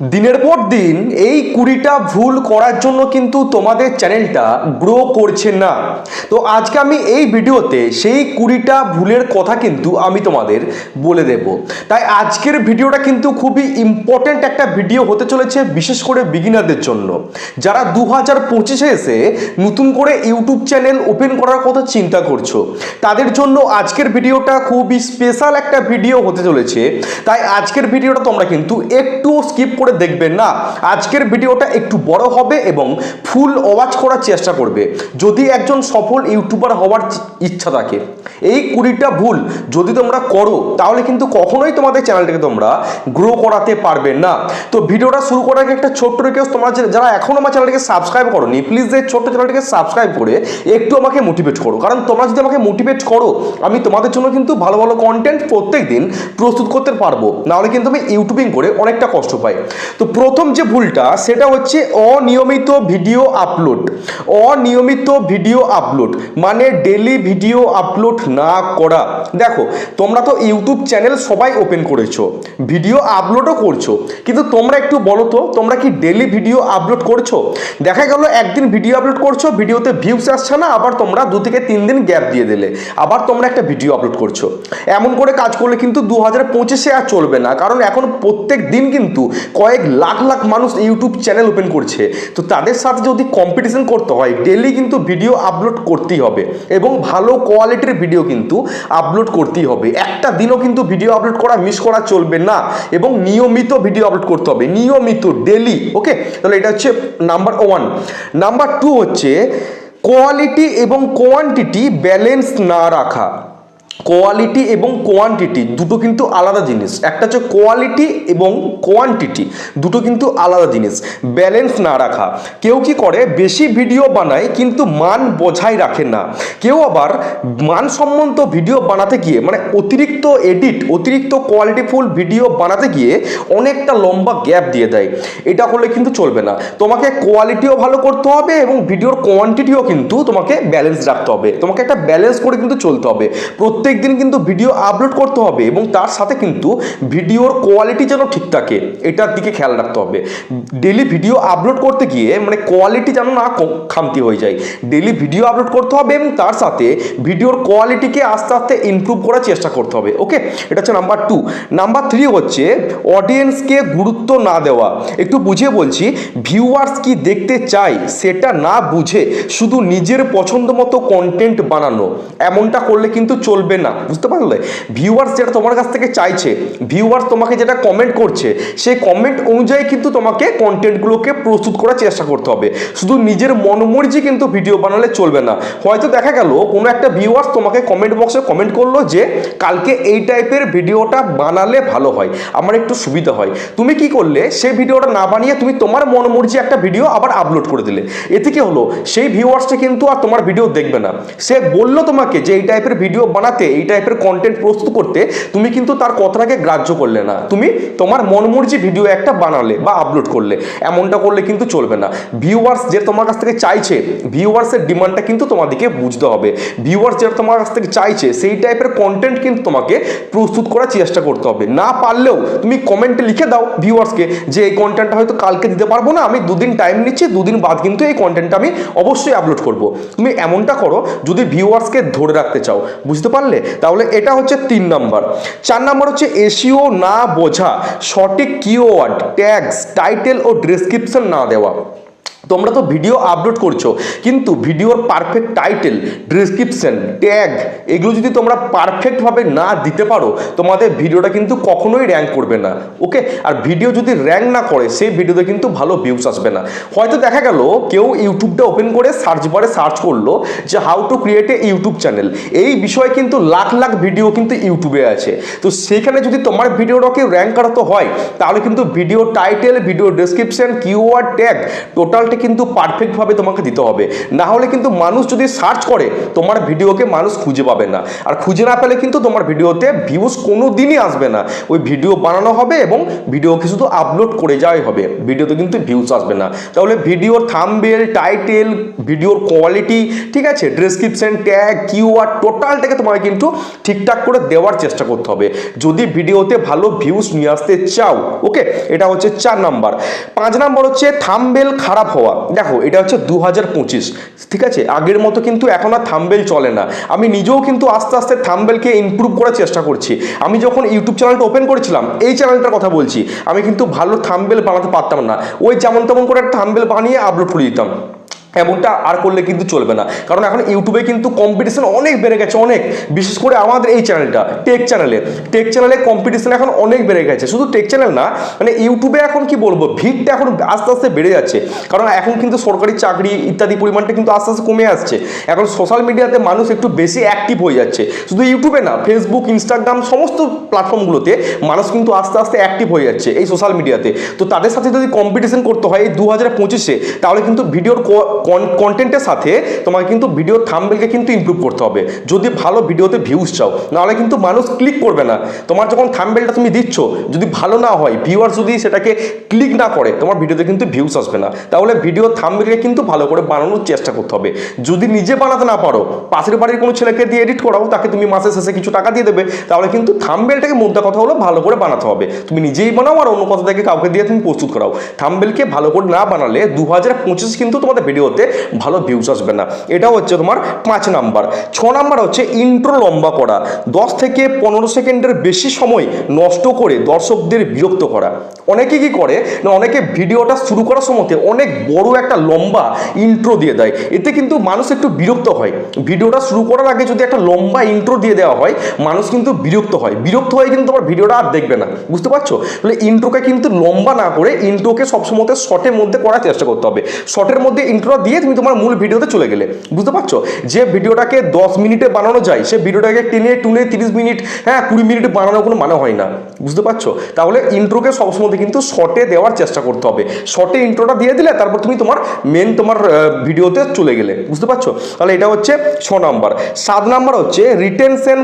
দিনের পর দিন এই 20টা ভুল করার জন্য কিন্তু তোমাদের চ্যানেলটা গ্রো করছে না। তো আজকে আমি এই ভিডিওতে সেই 20টা ভুলের কথা কিন্তু আমি তোমাদের বলে দেব। তাই আজকের ভিডিওটা কিন্তু খুবই ইম্পর্টেন্ট একটা ভিডিও হতে চলেছে, বিশেষ করে বিগিনারদের জন্য, যারা 2025-এ এসে নতুন করে ইউটিউব চ্যানেল ওপেন করার কথা চিন্তা করছো। তাদের জন্য আজকের ভিডিওটা খুবই স্পেশাল একটা ভিডিও হতে চলেছে। তাই আজকের ভিডিওটা তোমরা কিন্তু একটু স্কিপ করে দেখবেন না। আজকের ভিডিওটা একটু বড় হবে এবং ফুল ওয়াচ করার চেষ্টা করবে যদি একজন সফল ইউটিউবার হওয়ার ইচ্ছা থাকে। এই 20টা ভুল যদি তোমরা করো তাহলে কিন্তু কখনোই তোমাদের চ্যানেলটাকে তোমরা গ্রো করাতে পারবে না। তো ভিডিওটা শুরু করার আগে একটা ছোট্ট রিকোয়েস্ট, তোমরা যারা এখনো আমার চ্যানেলটাকে সাবস্ক্রাইব করোনি, প্লিজ এই ছোট্ট চ্যানেলটাকে সাবস্ক্রাইব করে একটু আমাকে মোটিভেট করো। কারণ তোমরা যদি আমাকে মোটিভেট করো, আমি তোমাদের জন্য কিন্তু ভালো ভালো কন্টেন্ট প্রত্যেক দিন প্রস্তুত করতে পারবো। নাহলে কিন্তু আমি ইউটিউবিং করে অনেকটা কষ্ট পাই। তো প্রথম যে ভুলটা সেটা হচ্ছে অনিয়মিত ভিডিও আপলোড। অনিয়মিত ভিডিও আপলোড মানে ডেলি ভিডিও আপলোড না করা। দেখো, তোমরা তো ইউটিউব চ্যানেল সবাই ওপেন করেছো, ভিডিও আপলোডও করছো, কিন্তু তোমরা একটু বলো তো, তোমরা কি ডেলি ভিডিও আপলোড করছো? দেখা গেল একদিন ভিডিও আপলোড করছো, ভিডিওতে ভিউস আসছে না, আবার তোমরা 2 থেকে 3 দিন গ্যাপ দিয়ে দিলে, আবার তোমরা একটা ভিডিও আপলোড করছো। এমন করে কাজ করলে কিন্তু 2025-এ আর চলবে না। কারণ এখন প্রত্যেক দিন কিন্তু কয়েক লাখ লাখ মানুষ ইউটিউব চ্যানেল ওপেন করছে। তো তাদের সাথে যদি কম্পিটিশন করতে হয়, ডেলি কিন্তু ভিডিও আপলোড করতেই হবে এবং ভালো কোয়ালিটির ভিডিও কিন্তু আপলোড করতেই হবে। একটা দিনও কিন্তু ভিডিও আপলোড করা মিস করা চলবে না এবং নিয়মিত ভিডিও আপলোড করতে হবে, নিয়মিত ডেলি। ওকে, তাহলে এটা হচ্ছে নাম্বার 1। নাম্বার 2 হচ্ছে কোয়ালিটি এবং কোয়ান্টিটি ব্যালেন্স না রাখা। কোয়ালিটি এবং কোয়ান্টিটি দুটো কিন্তু আলাদা জিনিস। একটা হচ্ছে কোয়ালিটি এবং কোয়ান্টিটি, দুটো কিন্তু আলাদা জিনিস। ব্যালেন্স না রাখা। কেউ কি করে, বেশি ভিডিও বানায় কিন্তু মান বজায় রাখে না। কেউ আবার মানসম্মত ভিডিও বানাতে গিয়ে, মানে অতিরিক্ত এডিট, অতিরিক্ত কোয়ালিটিফুল ভিডিও বানাতে গিয়ে অনেকটা লম্বা গ্যাপ দিয়ে দেয়। এটা করলে কিন্তু চলবে না। তোমাকে কোয়ালিটিও ভালো করতে হবে এবং ভিডিওর কোয়ান্টিটিও কিন্তু তোমাকে ব্যালেন্স রাখতে হবে। তোমাকে একটা ব্যালেন্স করে কিন্তু চলতে হবে। প্রত্যেক দিন কিন্তু ভিডিও আপলোড করতে হবে এবং তার সাথে কিন্তু ভিডিওর কোয়ালিটি যেন ঠিক থাকে, এটার দিকে খেয়াল রাখতে হবে। ডেলি ভিডিও আপলোড করতে গিয়ে মানে কোয়ালিটি যেন না খামতি হয়ে যায়। ডেলি ভিডিও আপলোড করতে হবে এবং তার সাথে ভিডিওর কোয়ালিটিকে আস্তে আস্তে ইমপ্রুভ করার চেষ্টা করতে হবে। ওকে, এটা হচ্ছে নাম্বার 2। নাম্বার 3 হচ্ছে অডিয়েন্সকে গুরুত্ব না দেওয়া। একটু বুঝিয়ে বলছি, ভিউয়ার্স কি দেখতে চায় সেটা না বুঝে শুধু নিজের পছন্দ মতো কন্টেন্ট বানানো, এমনটা করলে কিন্তু চলবে না। বুঝতে পারলে? ভিউয়ার্স যেটা তোমার কাছ থেকে চাইছে, ভিউয়ার্স তোমাকে যেটা কমেন্ট করছে, সেই কমেন্ট অনুযায়ী কিন্তু তোমাকে কন্টেন্টগুলোকে প্রস্তুত করার চেষ্টা করতে হবে। শুধু নিজের মনোমর্জি কিন্তু ভিডিও বানালে চলবে না। হয়তো দেখা গেল কোনো একটা ভিউয়ার্স তোমাকে কমেন্ট বক্সে কমেন্ট করলো যে কালকে এই টাইপের ভিডিওটা বানালে ভালো হয়, আমার একটু সুবিধা হয়। তুমি কি করলে, সেই ভিডিওটা না বানিয়ে তুমি তোমার মনোমর্জি একটা ভিডিও আবার আপলোড করে দিলে। এতে কি হলো, সেই ভিউয়ার্সটা কিন্তু আর তোমার ভিডিও দেখবে না। সে বললো তোমাকে যে এই টাইপের ভিডিও বানাতে, এই টাইপের কন্টেন্ট প্রস্তুত করতে, তুমি কিন্তু তার কথাটাকে গ্রাহ্য করলে না, তুমি তোমার মনমর্জি ভিডিও একটা বানালে বা আপলোড করলে। এমনটা করলে কিন্তু চলবে না। ভিউয়ার্স যে তোমার কাছ থেকে চাইছে, ভিউয়ার্সের ডিমান্ডটা কিন্তু তোমাদেরকে বুঝতে হবে। ভিউয়ার্স যেটা তোমার কাছ থেকে চাইছে সেই টাইপের কন্টেন্ট কিন্তু তোমাকে প্রস্তুত করার চেষ্টা করতে হবে। না পারলেও তুমি কমেন্টে লিখে দাও ভিউয়ার্সকে যে এই কন্টেন্টটা হয়তো কালকে দিতে পারবো না, আমি 2 দিন টাইম নিচ্ছি, 2 দিন বাদ কিন্তু এই কন্টেন্টটা আমি অবশ্যই আপলোড করব। তুমি এমনটা করো যদি ভিউয়ার্সকে ধরে রাখতে চাও। বুঝতে পারলে? তাহলে এটা হচ্ছে 3 নাম্বার। 4 নাম্বার হচ্ছে এসইও না বোঝা, সঠিক কিওয়ার্ড, ট্যাগস, টাইটেল ও ডেসক্রিপশন না দেওয়া। তোমরা তো ভিডিও আপলোড করছো, কিন্তু ভিডিওর পারফেক্ট টাইটেল, ডেসক্রিপশন, ট্যাগ এগুলো যদি তোমরা পারফেক্টভাবে না দিতে পারো, তোমাদের ভিডিওটা কিন্তু কখনোই র্যাঙ্ক করবে না। ওকে, আর ভিডিও যদি র্যাঙ্ক না করে সেই ভিডিওতে কিন্তু ভালো ভিউস আসবে না। হয়তো দেখা গেল কেউ ইউটিউবটা ওপেন করে সার্চ বারে সার্চ করলো যে how to create a YouTube channel, এই বিষয়ে কিন্তু লাখ লাখ ভিডিও কিন্তু ইউটিউবে আছে। তো সেখানে যদি তোমার ভিডিওটাকে র্যাঙ্ক করাতে হয়, তাহলে কিন্তু video title, video description, keyword, tag, total টাইটেলটা কিন্তু পারফেক্টভাবে তোমাকে দিতে হবে, না হলে কিন্তু মানুষ যদি সার্চ করে তোমার ভিডিওকে মানুষ খুঁজে পাবে না, আর খুঁজে না পেলে কিন্তু তোমার ভিডিওতে ভিউজ কোনো দিনই আসবে না। ওই ভিডিও বানানো হবে এবং ভিডিওকে শুধু আপলোড করে যাওয়াই হবে, ভিডিওতে কিন্তু ভিউজ আসবে না। তাহলে ভিডিওর থাম্বনেল, টাইটেল, ভিডিওর কোয়ালিটি, ঠিক আছে, ডেসক্রিপশন, ট্যাগ, কিওয়ার্ড, টোটালটাকে তোমাকে কিন্তু ঠিকঠাক করে দেওয়ার চেষ্টা করতে হবে যদি ভিডিওতে ভালো ভিউজ নিয়ে আসতে চাও। ওকে, এটা হচ্ছে 4 নাম্বার। 5 নাম্বার হচ্ছে থাম্বনেল খারাপ হওয়া। দেখো এটা হচ্ছে 2025, ঠিক আছে, আগের মতো কিন্তু এখন আর থাম্বনেল চলে না। আমি নিজেও কিন্তু আস্তে আস্তে থাম্বনেলকে ইমপ্রুভ করার চেষ্টা করছি। আমি যখন ইউটিউব চ্যানেলটা ওপেন করেছিলাম, এই চ্যানেলটার কথা বলছি, আমি কিন্তু ভালো থাম্বনেল বানাতে পারতাম না, ওই যেমন তেমন করে থাম্বনেল বানিয়ে আপলোড করে দিতাম। এমনটা আর করলে কিন্তু চলবে না, কারণ এখন ইউটিউবে কিন্তু কম্পিটিশন অনেক বেড়ে গেছে, অনেক। বিশেষ করে আমাদের এই চ্যানেলটা টেক চ্যানেলে কম্পিটিশন এখন অনেক বেড়ে গেছে। শুধু টেক চ্যানেল না, মানে ইউটিউবে এখন কি বলবো, ভিড়টা এখন আস্তে আস্তে বেড়ে যাচ্ছে, কারণ এখন কিন্তু সরকারি চাকরি ইত্যাদি পরিমাণটা কিন্তু আস্তে আস্তে কমে আসছে। এখন সোশ্যাল মিডিয়াতে মানুষ একটু বেশি অ্যাক্টিভ হয়ে যাচ্ছে, শুধু ইউটিউবে না, ফেসবুক, ইনস্টাগ্রাম, সমস্ত প্ল্যাটফর্মগুলোতে মানুষ কিন্তু আস্তে আস্তে অ্যাক্টিভ হয়ে যাচ্ছে এই সোশ্যাল মিডিয়াতে। তো তাদের সাথে যদি কম্পিটিশন করতে হয় এই 2025-এ, তাহলে কিন্তু ভিডিওর কন্টেন্টের সাথে তোমাকে কিন্তু ভিডিওর থাম্বনেলকে কিন্তু ইমপ্রুভ করতে হবে যদি ভালো ভিডিওতে ভিউজ চাও, নাহলে কিন্তু মানুষ ক্লিক করবে না। তোমার যখন থাম্বনেলটা তুমি দিচ্ছ যদি ভালো না হয়, ভিউয়ার্স যদি সেটাকে ক্লিক না করে, তোমার ভিডিওতে কিন্তু ভিউজ আসবে না। তাহলে ভিডিওর থাম্বনেলকে কিন্তু ভালো করে বানানোর চেষ্টা করতে হবে। যদি নিজে বানাতে না পারো, পাশের বাড়ির কোনো ছেলেকে দিয়ে এডিট করাও, তাকে তুমি মাসের শেষে কিছু টাকা দিয়ে দেবে, তাহলে কিন্তু থাম্বনেলটাকে, মোদ্দা কথা হলো, ভালো করে বানাতে হবে। তুমি নিজেই বানাও আর অন্য কথা থেকে কাউকে দিয়ে তুমি প্রস্তুত করাও। থাম্বনেলকে ভালো করে না বানালে 2025 কিন্তু তোমাদের ভিডিওতে ভালো ভিউজ আসবে না। এটা হচ্ছে তোমার 5 নাম্বার। 6 নাম্বার হচ্ছে ইন্ট্রো লম্বা করা, 10 থেকে 15 সেকেন্ডের বেশি সময় নষ্ট করে দর্শকদের বিরক্ত করা। অনেকে কি করে না, অনেকে ভিডিওটা শুরু করার সময় অনেক বড় একটা লম্বা ইন্ট্রো দিয়ে দেয়, এতে কিন্তু মানুষ একটু বিরক্ত হয়। ভিডিওটা শুরু করার আগে যদি একটা লম্বা ইন্ট্রো দিয়ে দেওয়া হয়, মানুষ কিন্তু বিরক্ত হয়ে কিন্তু তোমার ভিডিওটা আর দেখবে না, বুঝতে পারছো? তাহলে ইন্ট্রোকে কিন্তু লম্বা না করে ইন্ট্রোকে সবসময় শর্টের মধ্যে করার চেষ্টা করতে হবে। শর্টের মধ্যে ইন্ট্রো দিয়ে তুমি তোমার মূল ভিডিওতে চলে গেলে, বুঝতে পারছো? যে ভিডিওটাকে 10 মিনিটে বানানো যায়, সে ভিডিওটাকে টেনে টুনে 30 মিনিট, 20 মিনিট বানানোর কোনো মানে হয় না, বুঝতে পারছো? তাহলে ইন্ট্রোকে সবসময় কিন্তু শর্টে দেওয়ার চেষ্টা করতে হবে। শর্টে ইন্ট্রোটা দিয়ে দিলে তারপর তুমি তোমার ভিডিওতে চলে গেলে, বুঝতে পারছো? তাহলে এটা হচ্ছে 6 নাম্বার। 7 নাম্বার হচ্ছে রিটেনশন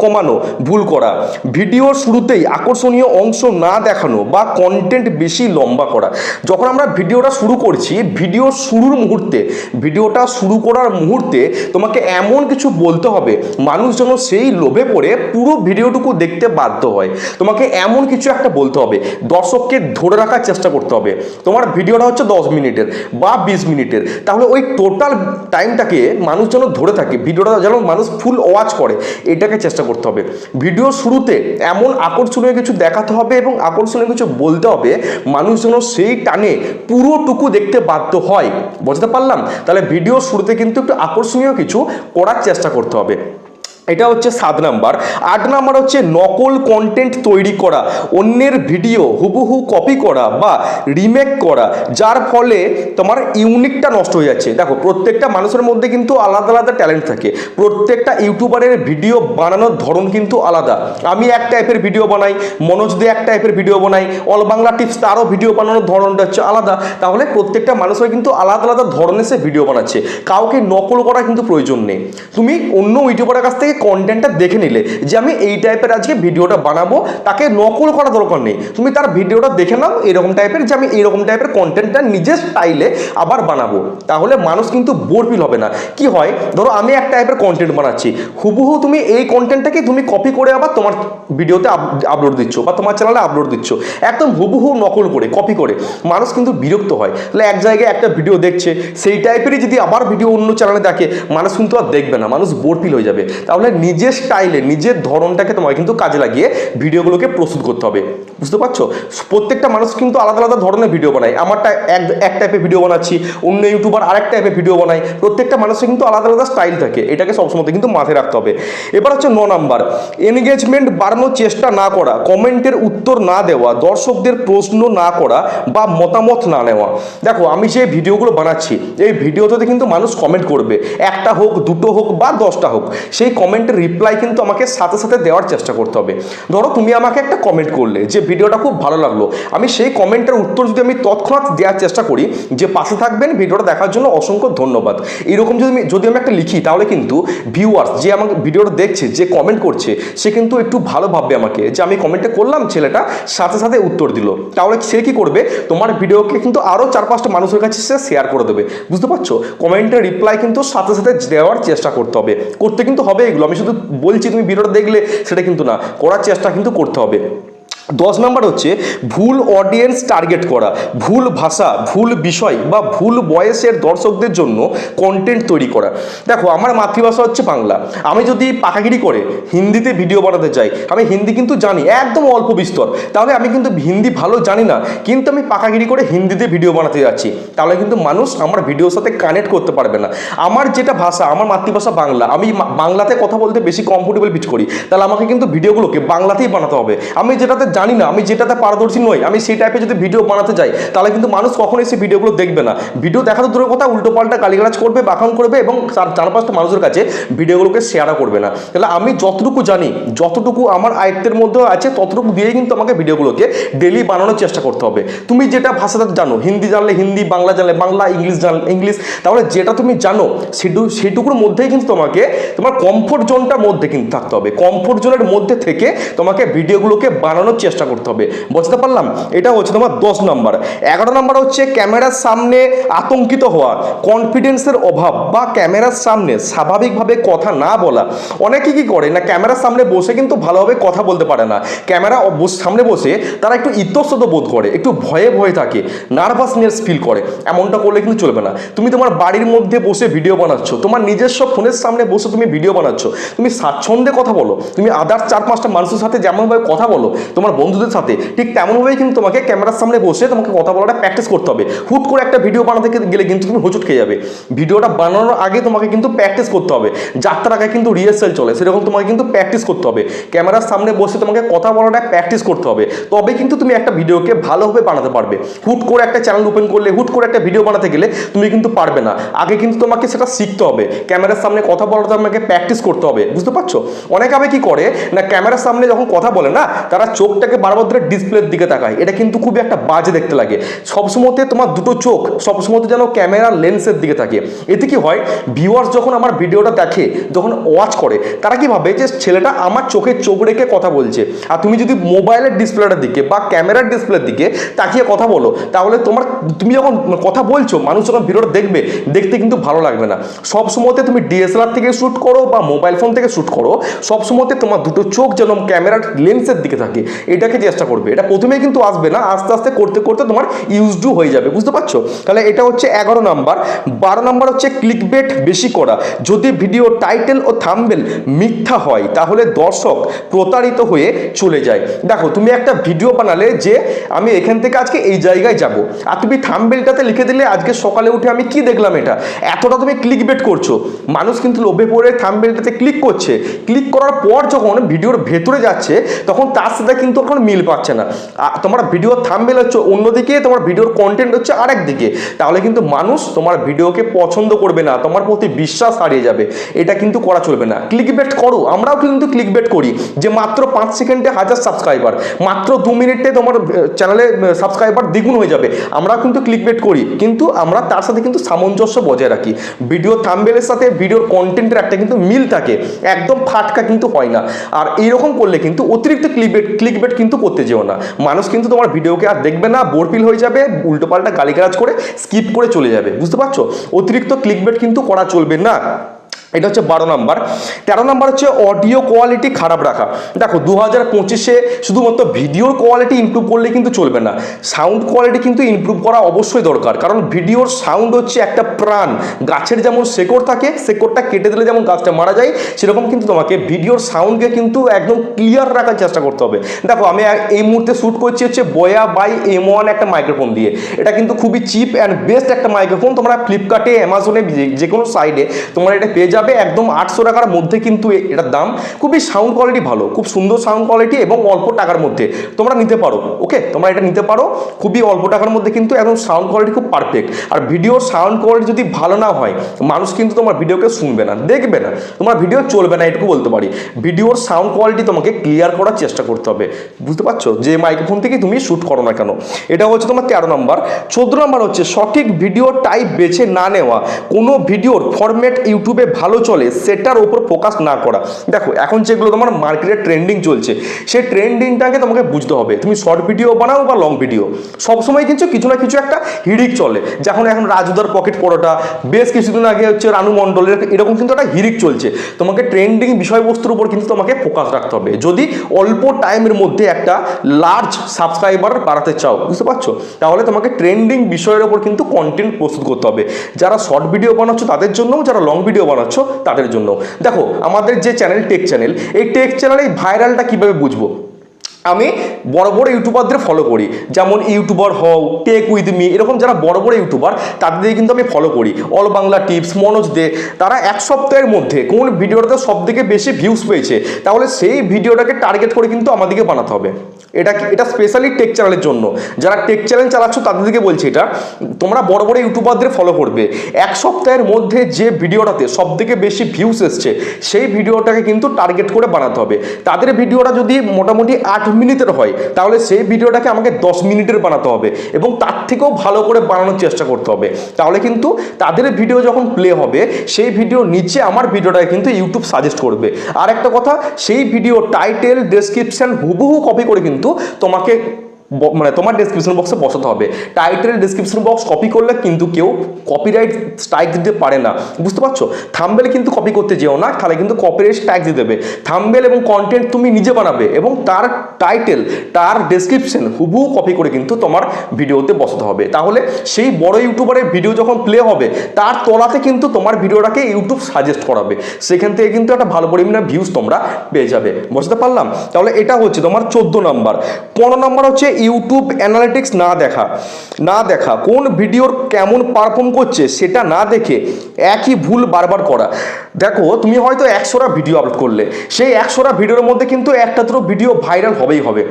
কমানো, ভুল করা। ভিডিওর শুরুতেই আকর্ষণীয় অংশ না দেখানো বা কন্টেন্ট বেশি লম্বা করা। যখন আমরা ভিডিওটা শুরু করছি, ভিডিওর শুরুর মুহূর্তে, ভিডিওটা শুরু করার মুহূর্তে তোমাকে এমন কিছু বলতে হবে মানুষ যেন সেই লোভে পড়ে পুরো ভিডিওটুকু দেখতে বাধ্য হয়। তোমাকে এমন কিছু একটা বলতে হবে, দর্শককে ধরে রাখার চেষ্টা করতে হবে। তোমার ভিডিওটা হচ্ছে 10 মিনিটের বা 20 মিনিটের, তাহলে ওই টোটাল টাইমটাকে মানুষ যেন ধরে থাকে, ভিডিওটা যেন মানুষ ফুল ওয়াচ করে, এটাকে চেষ্টা করতে হবে। ভিডিও শুরুতে এমন আকর্ষণীয় কিছু দেখাতে হবে এবং আকর্ষণীয় কিছু বলতে হবে মানুষ যেন সেই টানে পুরোটুকু দেখতে বাধ্য হয়, বুঝতে পারলাম? তাহলে ভিডিও শুরুতে কিন্তু একটু আকর্ষণীয় কিছু করার চেষ্টা করতে হবে। এটা হচ্ছে 7 নাম্বার। 8 নাম্বার হচ্ছে নকল কন্টেন্ট তৈরি করা, অন্যের ভিডিও হুবহু কপি করা বা রিমেক করা, যার ফলে তোমার ইউনিকটা নষ্ট হয়ে যাচ্ছে। দেখো, প্রত্যেকটা মানুষের মধ্যে কিন্তু আলাদা আলাদা ট্যালেন্ট থাকে, প্রত্যেকটা ইউটিউবারের ভিডিও বানানোর ধরন কিন্তু আলাদা। আমি এক টাইপের ভিডিও বানাই, মনোজ দে এক টাইপের ভিডিও বানাই, অল বাংলা টিপস তারও ভিডিও বানানোর ধরনটা হচ্ছে আলাদা। তাহলে প্রত্যেকটা মানুষের কিন্তু আলাদা আলাদা ধরনের সে ভিডিও বানাচ্ছে, কাউকে নকল করা কিন্তু প্রয়োজন নেই। তুমি অন্য ইউটিউবারের কাছ থেকে কন্টেন্টটা দেখে নিলে যে আমি এই টাইপের আজকে ভিডিওটা বানাবো, তাকে নকল করা দরকার নেই। তুমি তার ভিডিওটা দেখে নাও এরকম টাইপের, যে আমি এরকম টাইপের কন্টেন্টটা নিজের স্টাইলে আবার বানাবো, তাহলে মানুষ কিন্তু বোর ফিল হবে না। কি হয়, ধরো আমি এক টাইপের কন্টেন্ট বানাচ্ছি, হুবহু তুমি এই কন্টেন্টটাকে তুমি কপি করে আবার তোমার ভিডিওতে আপলোড দিচ্ছ বা তোমার চ্যানেলে আপলোড দিচ্ছ, একদম হুবহু নকল করে, কপি করে, মানুষ কিন্তু বিরক্ত হয়। তাহলে এক জায়গায় একটা ভিডিও দেখছে, সেই টাইপেরই যদি আবার ভিডিও অন্য চ্যানেলে দেখে, মানুষ কিন্তু আর দেখবে না, মানুষ বোর ফিল হয়ে যাবে। তাহলে নিজের স্টাইলে, নিজের ধরনটাকে তোমাকে কিন্তু কাজে লাগিয়ে ভিডিওগুলোকে প্রস্তুত করতে হবে, বুঝতে পারছো? প্রত্যেকটা মানুষ কিন্তু আলাদা আলাদা ধরনের ভিডিও বানায়। আমারটা এক টাইপের ভিডিও বানাচ্ছি, অন্য ইউটিউবার আরেক টাইপের ভিডিও বানায়, প্রত্যেকটা মানুষের কিন্তু আলাদা আলাদা স্টাইল থাকে, এটাকে সবসময় কিন্তু মাথায় রাখতে হবে। এবার হচ্ছে 9 নাম্বার, এনগেজমেন্ট বাড়ানোর চেষ্টা না করা, কমেন্টের উত্তর না দেওয়া, দর্শকদের প্রশ্ন না করা বা মতামত না নেওয়া। দেখো, আমি যে ভিডিওগুলো বানাচ্ছি, এই ভিডিওতে কিন্তু মানুষ কমেন্ট করবে, একটা হোক, দুটো হোক বা 10টা হোক, সেই কমেন্ট কমেন্টের রিপ্লাই কিন্তু আমাকে সাথে সাথে দেওয়ার চেষ্টা করতে হবে। ধরো তুমি আমাকে একটা কমেন্ট করলে যে ভিডিওটা খুব ভালো লাগলো, আমি সেই কমেন্টের উত্তর যদি আমি তৎক্ষণাৎ দেওয়ার চেষ্টা করি যে পাশে থাকবেন, ভিডিওটা দেখার জন্য অসংখ্য ধন্যবাদ, এরকম যদি আমি একটা লিখি, তাহলে কিন্তু ভিউয়ার্স যে আমাকে ভিডিওটা দেখছে, যে কমেন্ট করছে, সে কিন্তু একটু ভালো ভাববে আমাকে যে আমি কমেন্টে করলাম, ছেলেটা সাথে সাথে উত্তর দিল। তাহলে সে কি করবে, তোমার ভিডিওকে কিন্তু আরও 4-5টা মানুষের কাছে সে শেয়ার করে দেবে। বুঝতে পারছো? কমেন্টের রিপ্লাই কিন্তু সাথে সাথে দেওয়ার চেষ্টা করতে হবে, করতে কিন্তু হবে এগুলো। আমি শুধু বলছি তুমি ভিডিওটা দেখলে সেটা কিন্তু না, করার চেষ্টা কিন্তু করতে হবে। 10 নম্বর হচ্ছে ভুল অডিয়েন্স টার্গেট করা, ভুল ভাষা, ভুল বিষয় বা ভুল বয়সের দর্শকদের জন্য কন্টেন্ট তৈরি করা। দেখো, আমার মাতৃভাষা হচ্ছে বাংলা, আমি যদি পাকাগিরি করে হিন্দিতে ভিডিও বানাতে চাই, আমি হিন্দি কিন্তু জানি একদম অল্প বিস্তর, তাহলে আমি কিন্তু হিন্দি ভালো জানি না, কিন্তু আমি পাকাগিরি করে হিন্দিতে ভিডিও বানাতে যাচ্ছি, তাহলে কিন্তু মানুষ আমার ভিডিওর সাথে কানেক্ট করতে পারবে না। আমার যেটা ভাষা, আমার মাতৃভাষা বাংলা, আমি বাংলাতে কথা বলতে বেশি কমফোর্টেবল ফিল করি, তাহলে আমাকে কিন্তু ভিডিওগুলোকে বাংলাতেই বানাতে হবে। আমি যেটাতে জানি না, আমি যেটাতে পারদর্শী নই, আমি সেই টাইপের যদি ভিডিও বানাতে যাই, তাহলে কিন্তু মানুষ কখনোই সেই ভিডিওগুলো দেখবে না। ভিডিও দেখা তো দূরের কথা, উল্টোপাল্টা গালিগালাজ করবে, বাখান করবে এবং 4-5টা মানুষের কাছে ভিডিওগুলোকে শেয়ারও করবে না। তাহলে আমি যতটুকু জানি, যতটুকু আমার আয়ত্তের মধ্যে আছে, ততটুকু দিয়েই কিন্তু আমাকে ভিডিওগুলোকে ডেলি বানানোর চেষ্টা করতে হবে। তুমি যেটা ভাষাটা জানো, হিন্দি জানলে হিন্দি, বাংলা জানলে বাংলা, ইংলিশ জানলে ইংলিশ, তাহলে যেটা তুমি জানো সেটুকুর মধ্যেই কিন্তু তোমাকে তোমার কমফোর্ট জোনটার মধ্যে কিন্তু থাকতে হবে। কমফোর্ট জোনের মধ্যে থেকে তোমাকে ভিডিওগুলোকে বানানোর চেষ্টা করতে হবে। বুঝতে পারলাম? এটা হচ্ছে তোমার 10 নম্বর। 11 নম্বর হচ্ছে ক্যামেরার সামনে আতঙ্কিত হওয়া, কনফিডেন্সের অভাব বা ক্যামেরার সামনে স্বাভাবিকভাবে কথা না বলা। অনেকে কি করে না, ক্যামেরার সামনে বসে কিন্তু ভালোভাবে কথা বলতে পারে না, ক্যামেরা সামনে বসে তারা একটু ইতস্তত বোধ করে, একটু ভয়ে ভয়ে থাকে, নার্ভাসনেস ফিল করে। এমনটা করলে কিন্তু চলবে না। তুমি তোমার বাড়ির মধ্যে বসে ভিডিও বানাচ্ছ, তোমার নিজস্ব ফোনের সামনে বসে তুমি ভিডিও বানাচ্ছ, তুমি স্বাচ্ছন্দ্যে কথা বলো, তুমি আদার্স 4-5টা মানুষের সাথে যেমনভাবে কথা বলো, তোমার বন্ধুদের সাথে, ঠিক তেমনভাবেই কিন্তু তোমাকে ক্যামেরার সামনে বসে তোমাকে কথা বলাটা প্র্যাকটিস করতে হবে। হুট করে একটা ভিডিও বানাতে গেলে কিন্তু তুমি হোঁচট খেয়ে যাবে। ভিডিওটা বানানোর আগে তোমাকে কিন্তু প্র্যাকটিস করতে হবে, যাত্রার আগে কিন্তু রিহার্সাল চলে, সেরকম তোমাকে কিন্তু প্র্যাকটিস করতে হবে। ক্যামেরার সামনে বসে তোমাকে কথা বলাটা প্র্যাকটিস করতে হবে, তবে কিন্তু তুমি একটা ভিডিওকে ভালোভাবে বানাতে পারবে। হুট করে একটা চ্যানেল ওপেন করলে, হুট করে একটা ভিডিও বানাতে গেলে তুমি কিন্তু পারবে না। আগে কিন্তু তোমাকে সেটা শিখতে হবে, ক্যামেরার সামনে কথা বলাটা তোমাকে প্র্যাকটিস করতে হবে। বুঝতে পারছো? অনেকে আবার কি করে না, ক্যামেরার সামনে যখন কথা বলে না, তারা চোখটাকে বারবার ধরে ডিসপ্লের দিকে তাকায়, এটা কিন্তু খুবই একটা বাজে দেখতে লাগে। সবসময়তে তোমার দুটো চোখ সবসময়তে যেন ক্যামেরার লেন্সের দিকে থাকে। এতে কি হয়, ভিউয়ার্স যখন আমার ভিডিওটা দেখে, যখন ওয়াচ করে, তারা কি ভাবে যে ছেলেটা আমার চোখে চোখ রেখে কথা বলছে। আর তুমি যদি মোবাইলের ডিসপ্লেটার দিকে বা ক্যামেরার ডিসপ্লের দিকে তাকিয়ে কথা বলো, তাহলে তুমি যখন কথা বলছো, মানুষ যখন ভিডিওটা দেখবে, দেখতে কিন্তু ভালো লাগবে না। সবসময়তে তুমি ডিএসএলআর থেকে শ্যুট করো বা মোবাইল ফোন থেকে শ্যুট করো, সবসময়তে তোমার দুটো চোখ যেন ক্যামেরার লেন্সের দিকে থাকে, এটাকে চেষ্টা করবে। এটা প্রথমেই কিন্তু আসবে না, আস্তে আস্তে করতে করতে তোমার ইউজডু হয়ে যাবে। বুঝতে পারছো? তাহলে এটা হচ্ছে 11 নাম্বার। 12 নাম্বার হচ্ছে ক্লিকবেট বেশি করা। যদি ভিডিও টাইটেল ও থাম্বনেল মিথ্যা হয়, তাহলে দর্শক প্রতারিত হয়ে চলে যায়। দেখো, তুমি একটা ভিডিও বানালে যে আমি এখান থেকে আজকে এই জায়গায় যাব, আর তুমি থাম্বনেলটাতে লিখে দিলে আজকে সকালে উঠে আমি কি দেখলাম, এটা এতটা তুমি ক্লিকবেট করছো, মানুষ কিন্তু লোভে পড়ে থাম্বনেলটাতে ক্লিক করছে। ক্লিক করার পর যখন ভিডিওর ভেতরে যাচ্ছে, তখন তার সাথে কিন্তু এখন মিল পাচ্ছে না। তোমার ভিডিওর থাম্বনেল হচ্ছে অন্যদিকে, তোমার ভিডিওর কন্টেন্ট হচ্ছে আরেক দিকে, তাহলে কিন্তু মানুষ তোমার ভিডিওকে পছন্দ করবে না, তোমার প্রতি বিশ্বাস হারিয়ে যাবে। এটা কিন্তু করা চলবে না। ক্লিকবেট করো, আমরাও কিন্তু ক্লিকবেট করি, যে মাত্র 5 সেকেন্ডে 1000 সাবস্ক্রাইবার, মাত্র 2 মিনিটে তোমার চ্যানেলে সাবস্ক্রাইবার দ্বিগুণ হয়ে যাবে। আমরাও কিন্তু ক্লিকবেট করি, কিন্তু আমরা তার সাথে কিন্তু সামঞ্জস্য বজায় রাখি। ভিডিও থাম্বনেলের সাথে ভিডিওর কন্টেন্টের একটা কিন্তু মিল থাকে, একদম ফাটকা কিন্তু হয় না। আর এইরকম করলে কিন্তু অতিরিক্ত ক্লিকবেট কিন্তু করতে যেও না, মানুষ কিন্তু তোমার ভিডিওকে আর দেখবে না, বোর ফিল হয়ে যাবে, উল্টোপাল্টা গালিগালাজ করে স্কিপ করে চলে যাবে। বুঝতে পারছো? অতিরিক্ত ক্লিকবেট কিন্তু করা চলবে না। এটা হচ্ছে 12 নাম্বার। 13 নাম্বার হচ্ছে অডিও কোয়ালিটি খারাপ রাখা। দেখো, 2025-এ শুধুমাত্র ভিডিওর কোয়ালিটি ইমপ্রুভ করলে কিন্তু চলবে না, সাউন্ড কোয়ালিটি কিন্তু ইমপ্রুভ করা অবশ্যই দরকার। কারণ ভিডিওর সাউন্ড হচ্ছে একটা প্রাণ। গাছের যেমন শেকড় থাকে, শেকড়টা কেটে দিলে যেমন গাছটা মারা যায়, সেরকম কিন্তু তোমাকে ভিডিওর সাউন্ডকে কিন্তু একদম ক্লিয়ার রাখার চেষ্টা করতে হবে। দেখো, আমি এই মুহূর্তে শ্যুট করছি হচ্ছে বোয়া বাই M1 একটা মাইক্রোফোন দিয়ে। এটা কিন্তু খুবই চিপ অ্যান্ড বেস্ট একটা মাইক্রোফোন। তোমরা ফ্লিপকার্টে, অ্যামাজনে, যে কোনো সাইডে তোমরা এটা পেয়ে যাবে একদম 800 টাকার মধ্যে, কিন্তু এটার দাম খুবই সাউন্ড কোয়ালিটি ভালো, খুব সুন্দর সাউন্ড কোয়ালিটি এবং অল্প টাকার মধ্যে তোমরা নিতে পারো। ওকে, তোমরা এটা নিতে পারো খুবই অল্প টাকার মধ্যে, কিন্তু একদম সাউন্ড কোয়ালিটি খুব পারফেক্ট। আর ভিডিওর সাউন্ড কোয়ালিটি যদি ভালো না হয়, মানুষ কিন্তু তোমার ভিডিওকে শুনবে না, দেখবে না, তোমার ভিডিও চলবে না, এটুকু বলতে পারি। ভিডিওর সাউন্ড কোয়ালিটি তোমাকে ক্লিয়ার করার চেষ্টা করতে হবে, বুঝতে পারছো, যে মাইক্রোফোন থেকে তুমি শ্যুট করো না কেন। এটা হচ্ছে তোমার 13 নম্বর। 14 নম্বর হচ্ছে সঠিক ভিডিও টাইপ বেছে না নেওয়া। কোনো ভিডিওর ফরম্যাট ইউটিউবে ভালো চলে সেটার উপর ফোকাস না করা। দেখো এখন যেগুলো তোমার মার্কেটে ট্রেন্ডিং চলছে, সেই ট্রেন্ডিংটাকে তোমাকে বুঝতে হবে। তুমি শর্ট ভিডিও বানাও বা লং ভিডিও, সবসময় কিন্তু কিছু না কিছু একটা হিড়িক চলে। যখন এখন রাজুদার পকেট পরোটা, বেশ কিছুদিন আগে হচ্ছে রানু মণ্ডলের, এরকম কিন্তু একটা হিড়িক চলছে। তোমাকে ট্রেন্ডিং বিষয়বস্তুর উপর কিন্তু তোমাকে ফোকাস রাখতে হবে যদি অল্প টাইমের মধ্যে একটা লার্জ সাবস্ক্রাইবার বাড়াতে চাও, বুঝতে পারছো। তাহলে তোমাকে ট্রেন্ডিং বিষয়ের উপর কিন্তু কন্টেন্ট প্রস্তুত করতে হবে। যারা শর্ট ভিডিও বানাচ্ছ তাদের জন্য, যারা লং ভিডিও বানাচ্ছ তাদের জন্য। দেখো আমাদের যে চ্যানেল টেক চ্যানেল, এই টেক চ্যানেলে ভাইরালটা কিভাবে বুঝবো? আমি বড় বড় ইউটিউবারদের ফলো করি, যেমন ইউটিউবার হও, টেক উইথ মি, এরকম যারা বড় বড় ইউটিউবার তাদের কিন্তু আমি ফলো করি। অল বাংলা টিপস, মনোজ দে, তারা এক সপ্তাহের মধ্যে কোন ভিডিওটাতে সব থেকে বেশি ভিউজ পেয়েছে, তাহলে সেই ভিডিওটাকে টার্গেট করে কিন্তু আমাদেরকে বানাতে হবে। এটা স্পেশালি টেক চ্যানেলের জন্য। যারা টেক চ্যানেল চালাচ্ছ তাদেরকে বলছি, এটা তোমরা বড় বড় ইউটিউবারদের ফলো করবে। এক সপ্তাহের মধ্যে যে ভিডিওটাতে সব থেকে বেশি ভিউজ এসছে, সেই ভিডিওটাকে কিন্তু টার্গেট করে বানাতে হবে। তাদের ভিডিওটা যদি মোটামুটি 8 মিনিটের হয়, তাহলে সেই ভিডিওটাকে আমাকে 10 মিনিটের বানাতে হবে এবং তার থেকেও ভালো করে বানানোর চেষ্টা করতে হবে। তাহলে কিন্তু তাদের ভিডিও যখন প্লে হবে, সেই ভিডিও নিচে আমার ভিডিওটাকে কিন্তু ইউটিউব সাজেস্ট করবে। আর একটা কথা, সেই ভিডিও টাইটেল, ডেসক্রিপশন হুবহু কপি করে কিন্তু তোমাকে মানে তোমার ডেসক্রিপশন বক্সে বসাতে হবে। টাইটেল ডেসক্রিপশন বক্স কপি করলে কিন্তু কেউ কপিরাইট স্ট্রাইক দিতে পারে না, বুঝতে পারছো। থাম্বনেল কিন্তু কপি করতে যেও না, তাহলে কিন্তু কপিরাইট স্ট্রাইক দিয়ে দেবে। থাম্বনেল এবং কন্টেন্ট তুমি নিজে বানাবে এবং তার টাইটেল, তার ডেসক্রিপশন হুবহু কপি করে কিন্তু তোমার ভিডিওতে বসাতে হবে। তাহলে সেই বড় ইউটিউবারের ভিডিও যখন প্লে হবে, তার তলাতে কিন্তু তোমার ভিডিওটাকে ইউটিউব সাজেস্ট করাবে। সেখান থেকে কিন্তু একটা ভালো পরিমাণে ভিউজ তোমরা পেয়ে যাবে, বুঝতে পারলাম। তাহলে এটা হচ্ছে তোমার 14 নম্বর। 15 নম্বর হচ্ছে ইউটিউব অ্যানালিটিক্স না দেখা। কোন ভিডিওর কেমন পারফর্ম করছে সেটা না দেখে একই ভুল বারবার করা। দেখো তুমি হয়তো 100টা ভিডিও আপলোড করলে, সেই 100টা ভিডিওর মধ্যে কিন্তু একটা দুটো ভিডিও ভাইরাল হবেই হবে।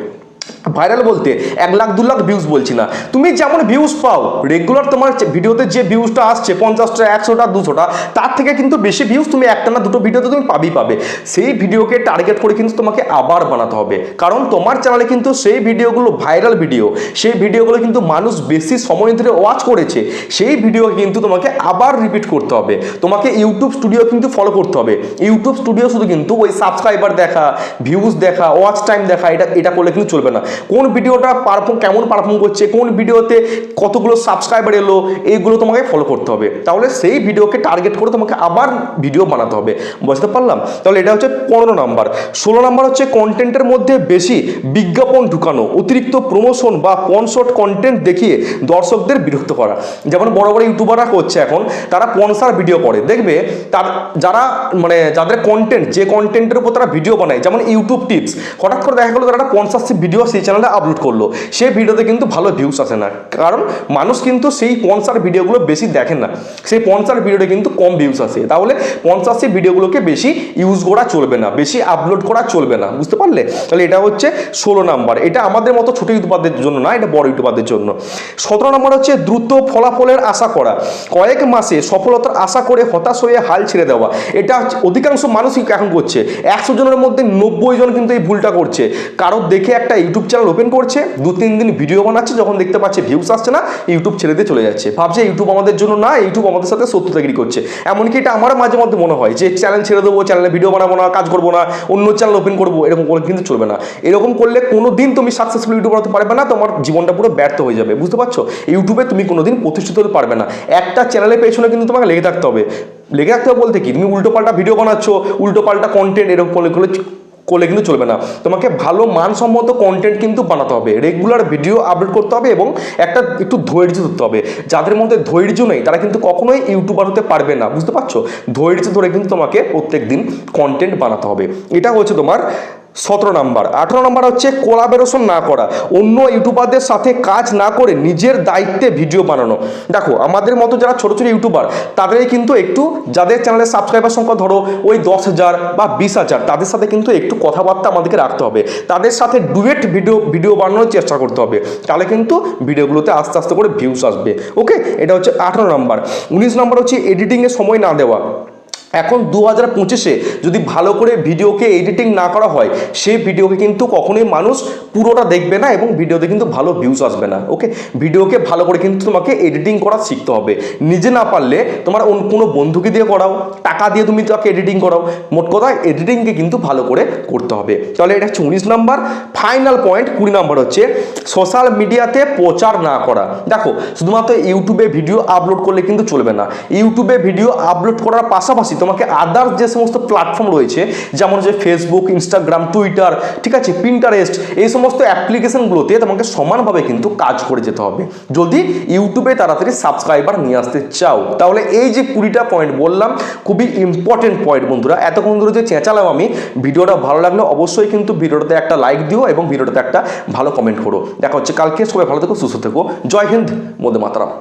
ভাইরাল বলতে 1 লাখ 2 লাখ ভিউজ বলছি না, তুমি যেমন ভিউজ পাও রেগুলার, তোমার ভিডিওতে যে ভিউজটা আসছে 50টা, 100টা, 200টা, তার থেকে কিন্তু বেশি ভিউজ তুমি একটা না দুটো ভিডিওতে তুমি পাবে। সেই ভিডিওকে টার্গেট করে কিন্তু তোমাকে আবার বানাতে হবে, কারণ তোমার চ্যানেলে কিন্তু সেই ভিডিওগুলো ভাইরাল ভিডিও, সেই ভিডিওগুলো কিন্তু মানুষ বেশি সময় ধরে ওয়াচ করেছে, সেই ভিডিও কিন্তু তোমাকে আবার রিপিট করতে হবে। তোমাকে ইউটিউব স্টুডিও কিন্তু ফলো করতে হবে। ইউটিউব স্টুডিও শুধু কিন্তু ওই সাবস্ক্রাইবার দেখা, ভিউজ দেখা, ওয়াচ টাইম দেখা, এটা করলে কিন্তু চলবে না। কোন ভিডিওটা কেমন পারফর্ম করছে, কোন ভিডিওতে কতগুলো সাবস্ক্রাইবার এলো, এইগুলো তোমাকে ফলো করতে হবে। তাহলে সেই ভিডিওকে টার্গেট করে তোমাকে আবার ভিডিও বানাতে হবে, বুঝতে পারলাম। তাহলে এটা হচ্ছে 15 নাম্বার। 16 নাম্বার হচ্ছে কন্টেন্টের মধ্যে বেশি বিজ্ঞাপন ঢুকানো, অতিরিক্ত প্রমোশন বা পনশট কন্টেন্ট দেখিয়ে দর্শকদের বিরক্ত করা। যেমন বড় বড় ইউটিউবাররা করছে এখন, তারা স্পন্সর ভিডিও করে, দেখবে তার যাদের কন্টেন্ট, যে কন্টেন্টের উপর তারা ভিডিও বানায়, যেমন ইউটিউব টিপস, হঠাৎ করে দেখা গেলো তারা একটা স্পন্সরশিপ ভিডিও সেই চ্যানেলে আপলোড করলো, সেই ভিডিওতে কিন্তু ভালো ভিউস আসে না, কারণ মানুষ কিন্তু সেই স্পন্সর ভিডিওগুলো বেশি দেখে না, সেই স্পন্সর ভিডিওটা কিন্তু কম ভিউস আসে। তাহলে স্পন্সরশিপ ভিডিওগুলোকে বেশি ইউজ করা চলবে না, বেশি আপলোড করা চলবে না, বুঝতে পারলে। তাহলে এটা হচ্ছে 16 নাম্বার। এটা আমাদের মতো ছোট ইউটিউবারদের জন্য না, এটা বড় ইউটিউবারদের জন্য। 17 নম্বর হচ্ছে দ্রুত ফলাফলের আশা করা, কয়েক মাসে সফলতার আশা করে হতাশ হয়ে হাল ছেড়ে দেওয়া। এটা অধিকাংশ মানুষই এখন করছে। 100 জনের মধ্যে 90 জন কিন্তু এই ভুলটা করছে। কারো দেখে একটা ইউটিউব চ্যানেল ওপেন করছে, 2-3 দিন ভিডিও বানাচ্ছে, যখন দেখতে পাচ্ছে ভিউস আসছে না, ইউটিউব ছেড়ে দিয়ে চলে যাচ্ছে, ভাবছে ইউটিউব আমাদের জন্য না, ইউটিউব আমাদের সাথে শত্রুতাগিরি করছে। এমনকি এটা আমার মাঝে মধ্যে মনে হয় যে চ্যানেল ছেড়ে দেবো, চ্যানেলে ভিডিও বানাবো না, কাজ করবো না, অন্য চ্যানেল ওপেন করবো, এরকম করে কিন্তু চলবে না। এরকম করলে কোনোদিন তুমি সাকসেসফুল ইউটিউবার হতে পারবে না, তোমার জীবনটা পুরো ব্যর্থ হয়ে যাবে, বুঝতে পারছো। ইউটিউবে তুমি কোনোদিন প্রতিষ্ঠিত হতে পারবে না। একটা চ্যানেলের পেছনে কিন্তু তোমাকে লেগে থাকতে হবে। বলতে কি, তুমি উল্টোপাল্টা ভিডিও বানাচ্ছ, উল্টোপাল্টা কন্টেন্ট এরকম করলে কিন্তু চলবে না। তোমাকে ভালো মানসম্মত কন্টেন্ট কিন্তু বানাতে হবে, রেগুলার ভিডিও আপলোড করতে হবে এবং একটু ধৈর্য ধরতে হবে। যাদের মধ্যে ধৈর্য নেই তারা কিন্তু কখনোই ইউটিউবার হতে পারবে না, বুঝতে পারছো। ধৈর্য ধরে কিন্তু তোমাকে প্রত্যেক দিন কন্টেন্ট বানাতে হবে। এটা হচ্ছে তোমার 17 নাম্বার। 18 নাম্বার হচ্ছে কোলাবোরেশন না করা, অন্য ইউটিউবারদের সাথে কাজ না করে নিজের দায়িত্বে ভিডিও বানানো। দেখো আমাদের মতো যারা ছোট ছোট ইউটিউবার তাদেরই কিন্তু একটু, যাদের চ্যানেলের সাবস্ক্রাইবার সংখ্যা ধরো ওই 10,000 বা 20,000, তাদের সাথে কিন্তু একটু কথাবার্তা আমাদেরকে রাখতে হবে, তাদের সাথে ডুয়েট ভিডিও বানানোর চেষ্টা করতে হবে, তাহলে কিন্তু ভিডিওগুলোতে আস্তে আস্তে করে ভিউস আসবে। ওকে, এটা হচ্ছে 18 নাম্বার। 19 নাম্বার হচ্ছে এডিটিংয়ে সময় না দেওয়া। এখন 2025-এ যদি ভালো করে ভিডিওকে এডিটিং না করা হয়, সেই ভিডিওকে কিন্তু কখনোই মানুষ পুরোটা দেখবে না এবং ভিডিওতে কিন্তু ভালো ভিউজ আসবে না। ওকে, ভিডিওকে ভালো করে কিন্তু তোমাকে এডিটিং করা শিখতে হবে। নিজে না পারলে তোমার কোনো বন্ধুকে দিয়ে করাও, টাকা দিয়ে তুমি তাকে এডিটিং করাও, মোট কথা এডিটিংকে কিন্তু ভালো করে করতে হবে। তাহলে এটা হচ্ছে 19 নাম্বার। ফাইনাল পয়েন্ট 20 নাম্বার হচ্ছে সোশ্যাল মিডিয়াতে প্রচার না করা। দেখো শুধুমাত্র ইউটিউবে ভিডিও আপলোড করলে কিন্তু চলবে না, ইউটিউবে ভিডিও আপলোড করার পাশাপাশি তোমাকে আদার্স যে সমস্ত প্ল্যাটফর্ম রয়েছে, যেমন হচ্ছে ফেসবুক, ইনস্টাগ্রাম, টুইটার, ঠিক আছে, পিন্টারেস্ট, এই সমস্ত অ্যাপ্লিকেশনগুলোতে তোমাকে সমানভাবে কিন্তু কাজ করে যেতে হবে যদি ইউটিউবে তাড়াতাড়ি সাবস্ক্রাইবার নিয়ে আসতে চাও। তাহলে এই যে 20টা পয়েন্ট বললাম, খুবই ইম্পর্টেন্ট পয়েন্ট বন্ধুরা। এতক্ষণ ধরে যে চেঁচালাম আমি, ভিডিওটা ভালো লাগলে অবশ্যই কিন্তু ভিডিওটাতে একটা লাইক দিও এবং ভিডিওটাতে একটা ভালো কমেন্ট করো। দেখা হচ্ছে কালকে, সবাই ভালো থেকো, সুস্থ থেকো, জয় হিন্দ, বন্দে মাতরম।